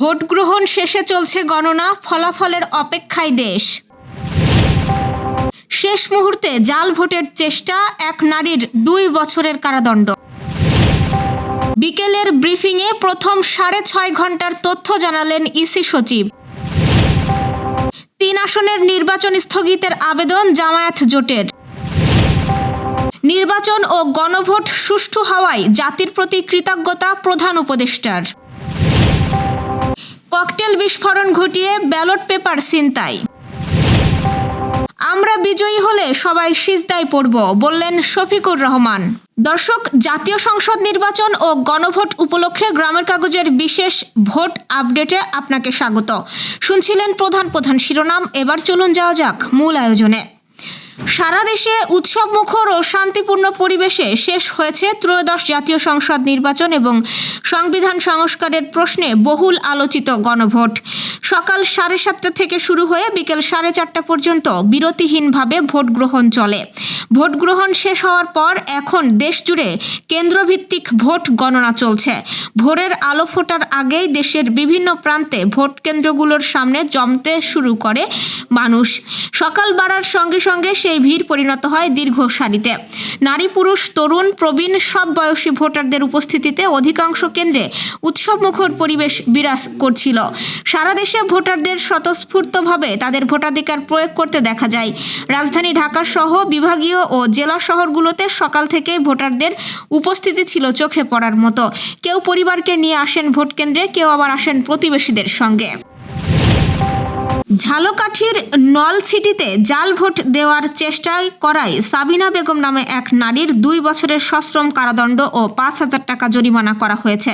Vote গ্রহণ শেষে চলছে গণনা, ফলাফলের অপেক্ষায় দেশ। শেষ মুহূর্তে জাল ভোটের চেষ্টা, এক নারীর 2 বছরের কারাদণ্ড। বিকেলের ব্রিফিংয়ে প্রথম 6.5 ঘন্টার তথ্য জানালেন ইসি সচিব। 3 আসনের নির্বাচন স্থগিতের আবেদন জামায়াত জোটের। নির্বাচন ও গণভোট সুষ্ঠু হওয়ায় জাতির প্রতি কৃতজ্ঞতা প্রধান উপদেষ্টার। ককটেল বিস্ফোরণ ঘটিয়ে ব্যালট পেপার ছিনতাই। আমরা বিজয়ী হলে সবাই সিজদায় পড়ব, বললেন শফিকুর রহমান। দর্শক, জাতীয় সংসদ নির্বাচন ও গণভোট উপলক্ষে গ্রামের কাগজের বিশেষ ভোট আপডেটে আপনাকে স্বাগত। শুনছিলেন প্রধান শিরোনাম। এবার চলুন যাওয়া যাক মূল আয়োজনে। সারা দেশে উৎসবমুখর ও শান্তিপূর্ণ পরিবেশে শেষ হয়েছে ত্রয়োদশ জাতীয় সংসদ নির্বাচন এবং সংবিধান সংস্কারের প্রশ্নে বহুল আলোচিত গণভোট। সকাল 7:30 থেকে শুরু হয়ে বিকেল 4:30 পর্যন্ত বিরতিহীনভাবে ভোট গ্রহণ চলে। ভোট গ্রহণ শেষ হওয়ার পর এখন দেশজুড়ে কেন্দ্রভিত্তিক ভোট গণনা চলছে। ভোরের আলো ফোটার আগেই দেশের বিভিন্ন প্রান্তে ভোট কেন্দ্রগুলোর সামনে জমতে শুরু করে মানুষ। সকাল বাড়ার সঙ্গে সঙ্গে সেই ভিড় পরিণত হয় দীর্ঘ সারিতে। নারী, পুরুষ, তরুণ, প্রবীণ সব বয়সী ভোটারদের উপস্থিতিতে অধিকাংশ কেন্দ্রে উৎসবমুখর পরিবেশ বিরাজ করছিল। সারা দেশে ভোটারদের স্বতঃস্ফূর্তভাবে তাদের ভোটাধিকার প্রয়োগ করতে দেখা যায়। রাজধানী ঢাকা সহ বিভাগীয় ও জেলা শহরগুলোতে সকাল থেকেই ভোটারদের উপস্থিতি ছিল চোখে পড়ার মতো। কেউ পরিবারকে নিয়ে আসেন ভোট কেন্দ্রে, কেউ আবার আসেন প্রতিবেশীদের সঙ্গে। ঝালকাঠির নলছিটিতে জাল ভোট দেওয়ার চেষ্টা করায় সাবিনা বেগম নামে এক নারীর 2 বছরের সশ্রম কারাদণ্ড ও 5,000 টাকা জরিমানা করা হয়েছে।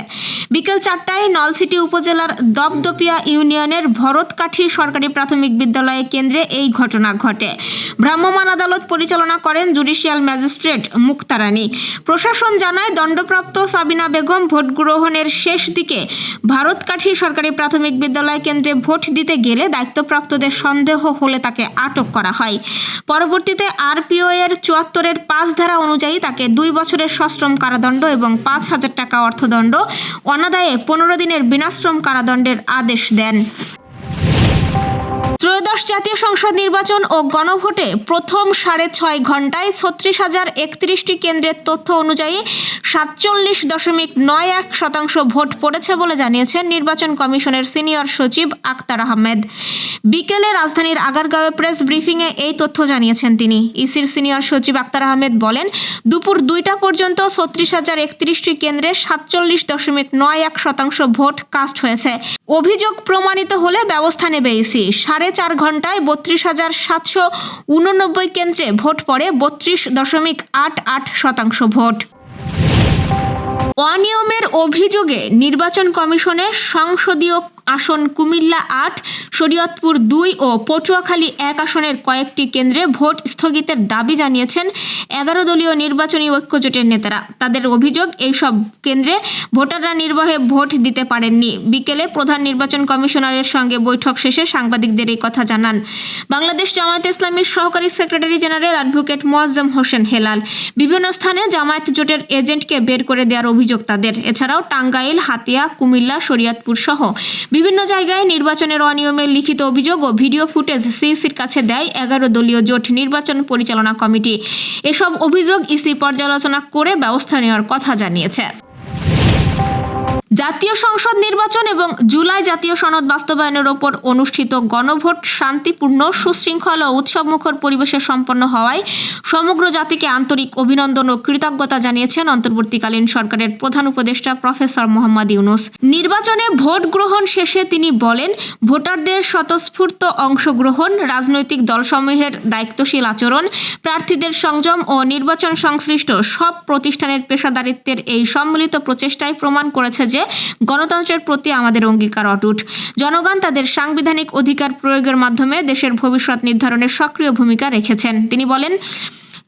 বিকেল 4টায় নলছিটি উপজেলার দপদপিয়া ইউনিয়নের ভরতকাঠি সরকারি প্রাথমিক বিদ্যালয় কেন্দ্রে এই ঘটনা ঘটে। ভ্রাম্যমাণ আদালত পরিচালনা করেন জুডিশিয়াল ম্যাজিস্ট্রেট মুক্তারানী। প্রশাসন জানায়, দণ্ডপ্রাপ্ত সাবিনা বেগম ভোট গ্রহণের শেষ দিকে ভরতকাঠি সরকারি প্রাথমিক বিদ্যালয় কেন্দ্রে ভোট দিতে গেলে দায়িত্বপ্রাপ্তদের সন্দেহ হলে তাকে আটক করা হয়। পরবর্তীতে আরপিও এর 74-এর 5 ধারা অনুযায়ী তাকে 2 বছরের সশ্রম কারাদণ্ড এবং 5,000 টাকা অর্থদণ্ড, অনাদায়ে 15 দিনের বিনাশ্রম কারাদণ্ডের আদেশ দেন। ত্রয়োদশ জাতীয় সংসদ নির্বাচন ও গণভোটে প্রথম 6.5 ঘন্টায় 36,031টি কেন্দ্রের তথ্য অনুযায়ী 47.91% ভোট পড়েছে বলে জানিয়েছেন নির্বাচন কমিশনের সিনিয়র সচিব আক্তার আহমেদ। বিকেলে রাজধানীর আগারগাঁওয়ে প্রেস ব্রিফিংয়ে এই তথ্য জানিয়েছেন তিনি। ইসির সিনিয়র সচিব আক্তার আহমেদ বলেন, দুপুর 2টা পর্যন্ত 36,031টি কেন্দ্রে 47.91% ভোট কাস্ট হয়েছে। অভিযোগ প্রমাণিত হলে ব্যবস্থা নেবে ইসি। 4.5 ঘন্টায় 32,789 কেন্দ্রে ভোট পড়ে 32.88% ভোট। অনিয়মের অভিযোগে নির্বাচন কমিশনে সংসদীয় আসন কুমিল্লা 8, শরীয়তপুর 2 ও পটুয়াখালী 1 আসনের কয়েকটি কেন্দ্রে ভোট স্থগিতের দাবি জানিয়েছেন 11 দলীয় নির্বাচনী ঐক্যজোটের নেতারা। তাদের অভিযোগ, এইসব কেন্দ্রে ভোটাররা নির্ভয়ে ভোট দিতে পারেননি। বিকেলে প্রধান নির্বাচন কমিশনারের সঙ্গে বৈঠক শেষে সাংবাদিকদের এই কথা জানান বাংলাদেশ জামায়াতে ইসলামীর সহকারী secretary general advocate Moazzem Hossain Helal. বিভিন্ন স্থানে জামায়াত জোটের এজেন্টকে বের করে দেওয়ার অভিযোগ তাদের। এছাড়াও টাঙ্গাইল, হাতিয়া, কুমিল্লা, শরীয়তপুর সহ বিভিন্ন জায়গায় নির্বাচনের অনিয়মের লিখিত অভিযোগ ও ভিডিও ফুটেজ সিইসির কাছে দেয় 11 দলীয় জোট নির্বাচন পরিচালনা কমিটি। এসব অভিযোগ ইসি পর্যালোচনা করে ব্যবস্থা নেওয়ার কথা জানিয়েছে। জাতীয় সংসদ নির্বাচন এবং জুলাই জাতীয় সনদ বাস্তবায়নের ওপর অনুষ্ঠিত গণভোট শান্তিপূর্ণ, সুশৃঙ্খল ও উৎসবমুখর পরিবেশে সম্পন্ন হওয়ায় সমগ্র জাতিকে আন্তরিক অভিনন্দন ও কৃতজ্ঞতা জানিয়েছেন অন্তর্বর্তীকালীন সরকারের প্রধান উপদেষ্টা প্রফেসর মোহাম্মদ ইউনূস। নির্বাচনে ভোট গ্রহণ শেষে তিনি বলেন, ভোটারদের স্বতঃস্ফূর্ত অংশগ্রহণ, রাজনৈতিক দলসমূহের দায়িত্বশীল আচরণ, প্রার্থীদের সংযম ও নির্বাচন সংশ্লিষ্ট সব প্রতিষ্ঠানের পেশাদারিত্বের এই সম্মিলিত প্রচেষ্টায় প্রমাণ করেছে যে গণতন্ত্রের প্রতি আমাদের অঙ্গীকার অটুট। জনগণ তাদের সাংবিধানিক অধিকার প্রয়োগের মাধ্যমে দেশের ভবিষ্যৎ নির্ধারণে সক্রিয় ভূমিকা রেখেছেন। তিনি বলেন,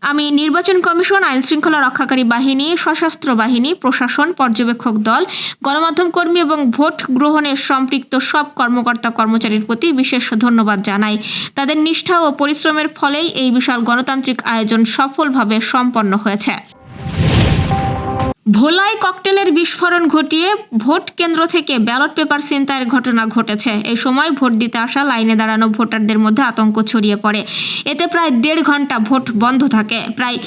আমি নির্বাচন কমিশন, আইনশৃঙ্খলা রক্ষাকারী বাহিনী, সশস্ত্র বাহিনী, প্রশাসন, পর্যবেক্ষক দল, গণমাধ্যম কর্মী এবং ভোট গ্রহণে সম্পৃক্ত সব কর্মকর্তা কর্মচারীর প্রতি বিশেষ ধন্যবাদ জানাই। তাদের নিষ্ঠা ও পরিশ্রমের ফলেই এই বিশাল গণতান্ত্রিক আয়োজন সফলভাবে সম্পন্ন হয়েছে। ভোলায় ককটেলের বিস্ফোরণ ঘটিয়ে ভোট কেন্দ্র থেকে ব্যালট পেপার ছিনতাইয়ের ঘটনা ঘটেছে। এই সময় ভোট দিতে আসা লাইনে দাঁড়ানো ভোটারদের মধ্যে আতঙ্ক ছড়িয়ে পড়ে। এতে প্রায় 1.5 ঘন্টা ভোট বন্ধ থাকে। প্রায়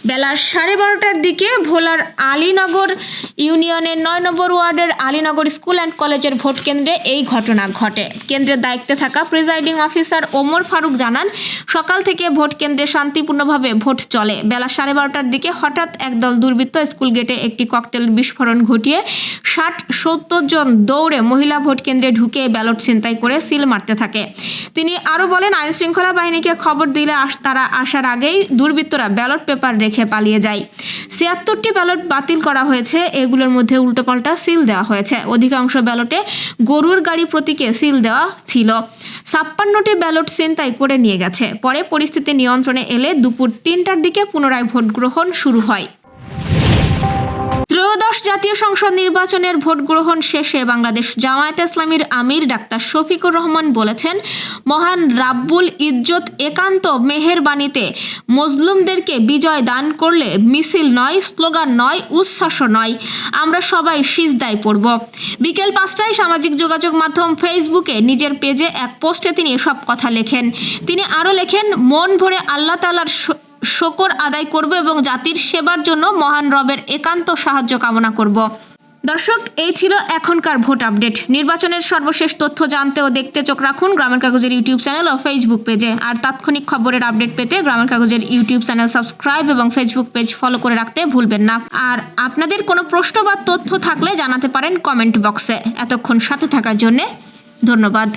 বেলা 12:30টার দিকে ভোলার আলীনগর ইউনিয়নের 9 নম্বর ওয়ার্ডের আলীনগর স্কুল অ্যান্ড কলেজের ভোট কেন্দ্রে এই ঘটনা ঘটে। কেন্দ্রের দায়িত্বে থাকা প্রিজাইডিং অফিসার ওমর ফারুক জানান, সকাল থেকে ভোট কেন্দ্রে শান্তিপূর্ণভাবে ভোট চলে। বেলা 12:30টার দিকে হঠাৎ একদল দুর্বৃত্ত স্কুল গেটে একটি ককটেল বিস্ফোরণ ঘটিয়ে 60-70 জন দৌড়ে মহিলা ভোট কেন্দ্রে ঢুকে ব্যালট ছিনতাই করে সিল মারতে থাকে। তিনি আরও বলেন, আইনশৃঙ্খলা বাহিনীকে খবর দিলে তারা আসার আগেই দুর্বৃত্তরা ব্যালট পেপার রেখে পালিয়ে যায়। 76টি ব্যালট বাতিল করা হয়েছে। এগুলোর মধ্যে উল্টোপাল্টা সিল দেওয়া হয়েছে। অধিকাংশ ব্যালটে গরুর গাড়ি প্রতীকে সিল দেওয়া ছিল। 56টি ব্যালট ছিনতাই করে নিয়ে গেছে। পরে পরিস্থিতি নিয়ন্ত্রণে এলে দুপুর 3টার দিকে পুনরায় ভোট গ্রহণ শুরু হয়। ত্রয়োদশ জাতীয় সংসদ নির্বাচনের ভোট গ্রহণ শেষে বাংলাদেশ জামায়াতে ইসলামীর আমির ডাক্তার শফিকুর রহমান বলেছেন, মহান রাব্বুল ইজ্জত একান্ত মেহেরবানিতে মজলুমদেরকে বিজয় দান করলে মিছিল নয়, স্লোগান নয়, উচ্ছ্বাস নয়, আমরা সবাই সিজদায় পড়ব। বিকেল 5টায় সামাজিক যোগাযোগ মাধ্যম ফেসবুকে নিজের পেজে এক পোস্টে তিনি এসব কথা লেখেন। তিনি আরও লেখেন, মন ভরে আল্লাহ তাআলার শুকর আদায় করব এবং জাতির সেবার জন্য মহান রবের একান্ত সাহায্য কামনা করব। দর্শক, এই ছিল এখনকার ভোট আপডেট। নির্বাচনের সর্বশেষ তথ্য জানতে ও দেখতে চোখ রাখুন গ্রামের কাগজের ইউটিউব চ্যানেল ও ফেসবুক পেজে। আর তাৎক্ষণিক খবরের আপডেট পেতে গ্রামের কাগজের ইউটিউব চ্যানেল সাবস্ক্রাইব এবং ফেসবুক পেজ ফলো করে রাখতে ভুলবেন না। আর আপনাদের কোনো প্রশ্ন বা তথ্য থাকলে জানাতে পারেন কমেন্ট বক্সে। এতক্ষণ সাথে থাকার জন্য ধন্যবাদ।